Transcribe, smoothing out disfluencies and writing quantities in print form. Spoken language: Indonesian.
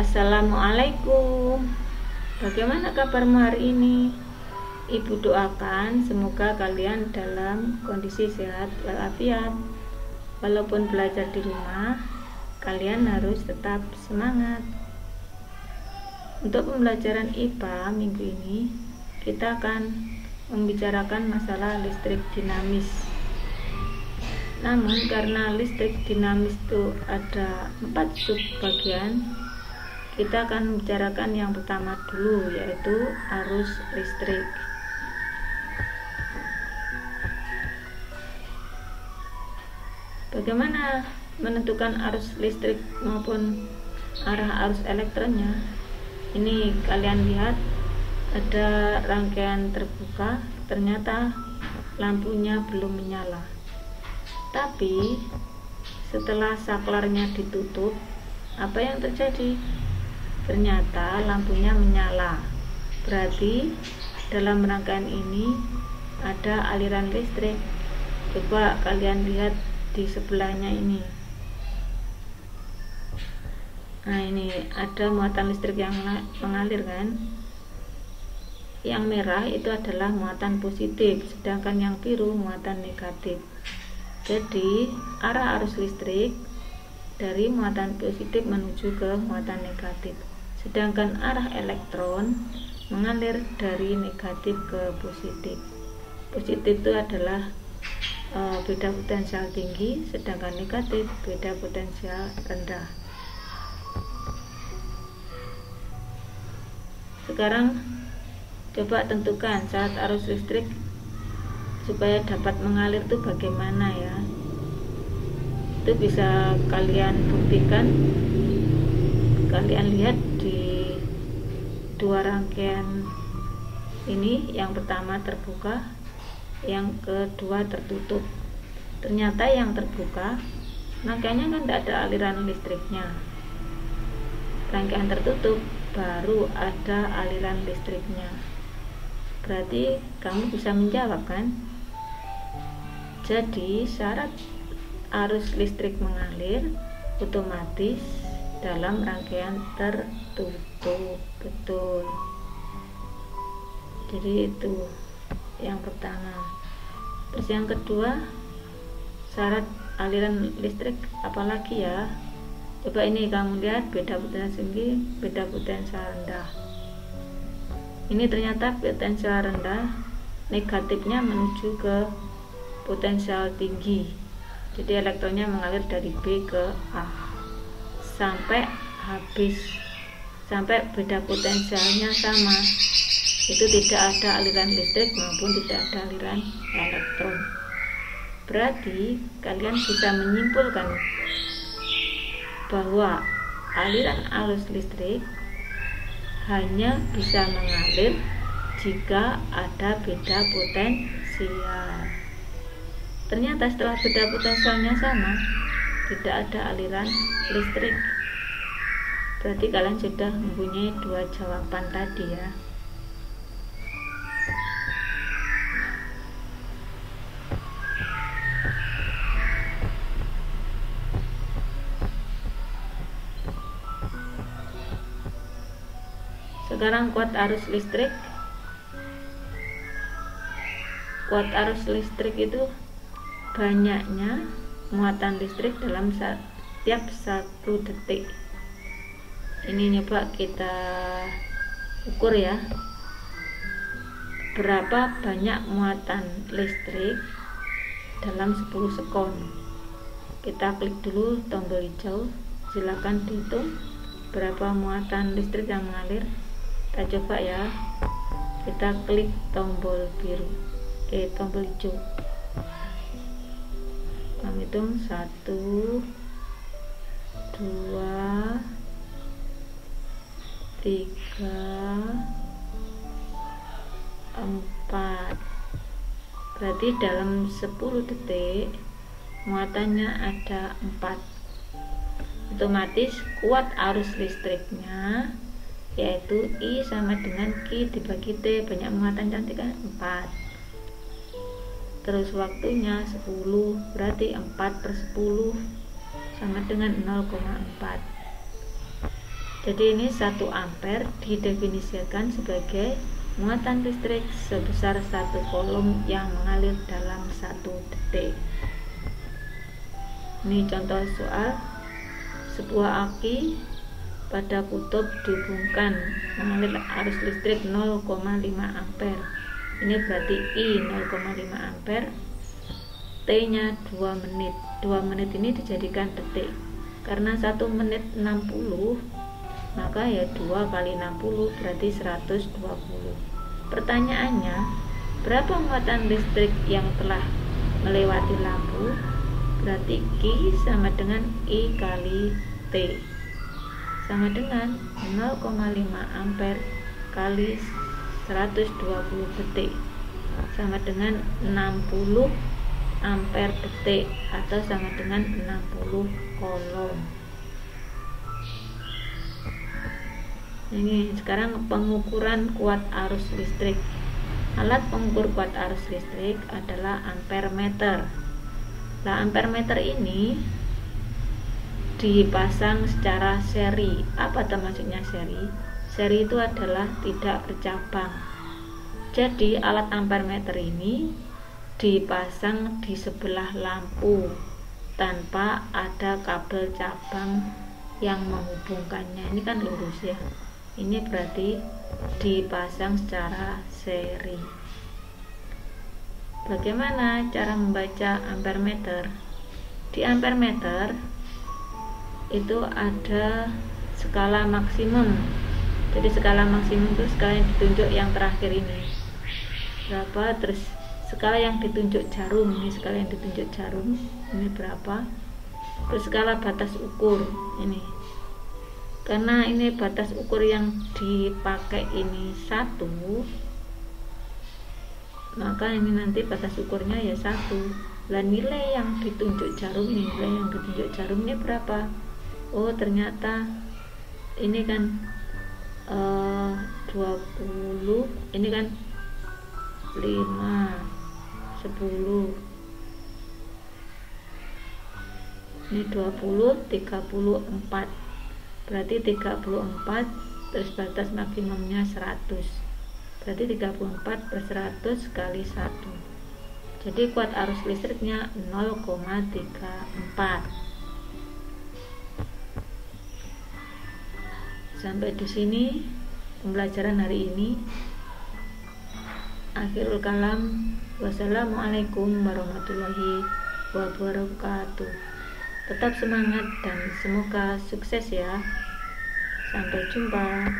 Assalamualaikum. Bagaimana kabarmu hari ini? Ibu doakan semoga kalian dalam kondisi sehat walafiat. Walaupun belajar di rumah, kalian harus tetap semangat. Untuk pembelajaran IPA minggu ini, kita akan membicarakan masalah listrik dinamis. Namun karena listrik dinamis itu ada 4 subbagian, kita akan membicarakan yang pertama dulu, yaitu arus listrik. Bagaimana menentukan arus listrik maupun arah arus elektronnya? Ini kalian lihat ada rangkaian terbuka, ternyata lampunya belum menyala. Tapi setelah saklarnya ditutup, apa yang terjadi? Ternyata lampunya menyala. Berarti dalam rangkaian ini ada aliran listrik. Coba kalian lihat di sebelahnya ini. Nah, ini ada muatan listrik yang mengalir kan? Yang merah itu adalah muatan positif, sedangkan yang biru muatan negatif. Jadi arah arus listrik dari muatan positif menuju ke muatan negatif, sedangkan arah elektron mengalir dari negatif ke positif. Positif itu adalah beda potensial tinggi, sedangkan negatif beda potensial rendah. Sekarang coba tentukan saat arus listrik supaya dapat mengalir itu bagaimana ya. Itu bisa kalian buktikan, kalian lihat di dua rangkaian ini. Yang pertama terbuka, yang kedua tertutup. Ternyata yang terbuka rangkaiannya kan tidak ada aliran listriknya. Rangkaian tertutup baru ada aliran listriknya. Berarti kamu bisa menjawab kan? Jadi syarat arus listrik mengalir otomatis dalam rangkaian tertutup. Betul. Jadi itu yang pertama. Terus yang kedua, syarat aliran listrik apalagi ya? Coba ini kamu lihat, beda potensial tinggi, beda potensial rendah. Ini ternyata potensial rendah, negatifnya menuju ke potensial tinggi. Jadi elektronnya mengalir dari B ke A sampai habis, sampai beda potensialnya sama. Itu tidak ada aliran listrik maupun tidak ada aliran elektron. Berarti kalian bisa menyimpulkan bahwa aliran arus listrik hanya bisa mengalir jika ada beda potensial. Ternyata setelah beda potensialnya sama, tidak ada aliran listrik. Berarti kalian sudah mempunyai dua jawaban tadi ya. Sekarang kuat arus listrik. Kuat arus listrik itu banyaknya muatan listrik dalam setiap 1 detik. Ini coba kita ukur ya, berapa banyak muatan listrik dalam 10 sekon. Kita klik dulu tombol hijau, silakan dihitung berapa muatan listrik yang mengalir. Kita coba ya, kita klik tombol biru, tombol hijau. Kami hitung 1, 2, 3, 4. Berarti dalam 10 detik muatannya ada 4. Otomatis kuat arus listriknya yaitu I sama dengan Q dibagi T, banyak muatan cantik kan 4. Terus waktunya 10, berarti 4/10 sama dengan 0,4. Jadi ini 1 ampere didefinisikan sebagai muatan listrik sebesar 1 kolom yang mengalir dalam 1 detik. Ini contoh soal, sebuah aki pada kutub dihubungkan mengalir arus listrik 0,5 ampere. Ini berarti I 0,5 ampere, T nya 2 menit. 2 menit ini dijadikan detik. Karena 1 menit 60, maka ya 2 kali 60 berarti 120. Pertanyaannya, berapa muatan listrik yang telah melewati lampu? Berarti Q sama dengan I kali T, sama dengan 0,5 ampere kali 120 detik, sama dengan 60 ampere detik, atau sama dengan 60 kolom. Ini sekarang pengukuran kuat arus listrik. Alat pengukur kuat arus listrik adalah ampermeter. Nah, ampermeter ini dipasang secara seri. Apa maksudnya seri? Seri itu adalah tidak bercabang. Jadi alat ampermeter ini dipasang di sebelah lampu tanpa ada kabel cabang yang menghubungkannya. Ini kan lurus ya. Ini berarti dipasang secara seri. Bagaimana cara membaca ampermeter? Di ampermeter itu ada skala maksimum. Jadi skala maksimum itu skala yang ditunjuk yang terakhir ini berapa, terus skala yang ditunjuk jarum, ini skala yang ditunjuk jarum ini berapa, terus skala batas ukur ini. Karena ini batas ukur yang dipakai ini 1, maka ini nanti batas ukurnya ya 1. Dan nilai yang ditunjuk jarum ini, nilai yang ditunjuk jarum ini berapa? Oh, ternyata ini kan 20, ini kan 5, 10, ini 20, 34, berarti 34, terus batas maksimumnya 100, berarti 34 per 100 kali 1. Jadi kuat arus listriknya 0,34. Sampai di sini pembelajaran hari ini. Akhirul kalam. Wassalamualaikum warahmatullahi wabarakatuh. Tetap semangat dan semoga sukses ya. Sampai jumpa.